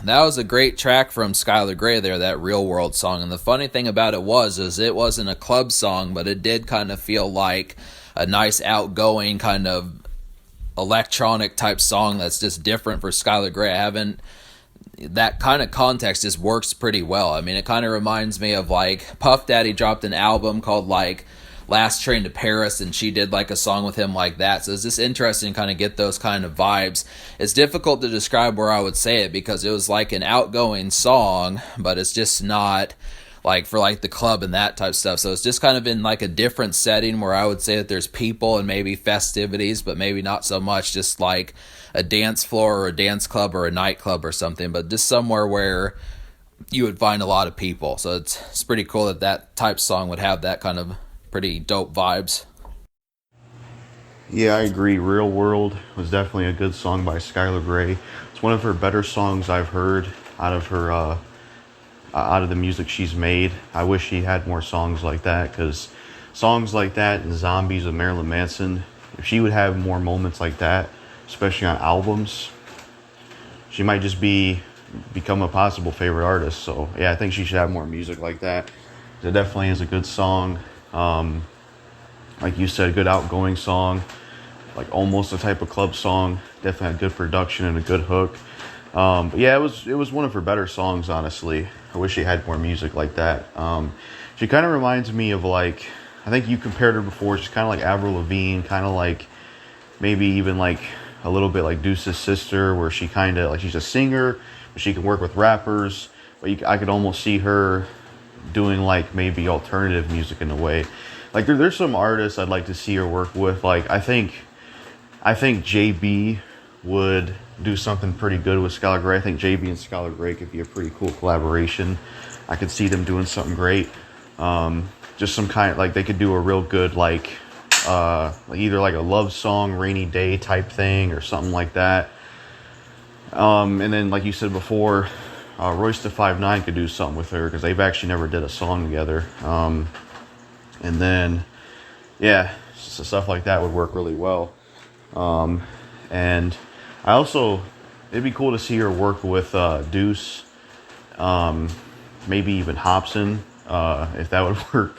that was a great track from Skylar Grey there, that Real World song. And the funny thing about it is it wasn't a club song, but it did kind of feel like a nice outgoing kind of electronic type song that's just different for Skylar Grey. I haven't that kind of context just works pretty well. I mean, it kind of reminds me of like Puff Daddy dropped an album called like Last Train to Paris, and she did like a song with him like that. So it's just interesting to kind of get those kind of vibes. It's difficult to describe where I would say it because it was like an outgoing song, but it's just not like for like the club and that type of stuff. So it's just kind of in like a different setting where I would say that there's people and maybe festivities, but maybe not so much just like a dance floor or a dance club or a nightclub or something, but just somewhere where you would find a lot of people. So it's pretty cool that that type of song would have that kind of pretty dope vibes. Yeah, I agree. Real World was definitely a good song by Skylar Grey. It's one of her better songs I've heard out of her out of the music she's made. I wish she had more songs like that, because songs like that and Zombies of Marilyn Manson, if she would have more moments like that, especially on albums, she might just become a possible favorite artist. So yeah, I think she should have more music like that. It definitely is a good song. Like you said, good outgoing song, like almost a type of club song. Definitely had good production and a good hook. But yeah, it was one of her better songs, honestly. I wish she had more music like that. She kind of reminds me of like, I think you compared her before. She's kind of like Avril Lavigne, kind of like maybe even like a little bit like Deuce's sister, where she kind of like she's a singer, but she can work with rappers. But I could almost see her doing like maybe alternative music in a way. Like there's some artists I'd like to see her work with. Like I think JB would do something pretty good with Skylar Grey. I think JB and Skylar Grey could be a pretty cool collaboration. I could see them doing something great. Just some kind of, like they could do a real good like either like a love song, rainy day type thing or something like that. And then like you said before, Royce da 5'9" could do something with her because they've actually never did a song together. And then yeah, so stuff like that would work really well. And I also, it'd be cool to see her work with Deuce, maybe even Hobson, if that would work.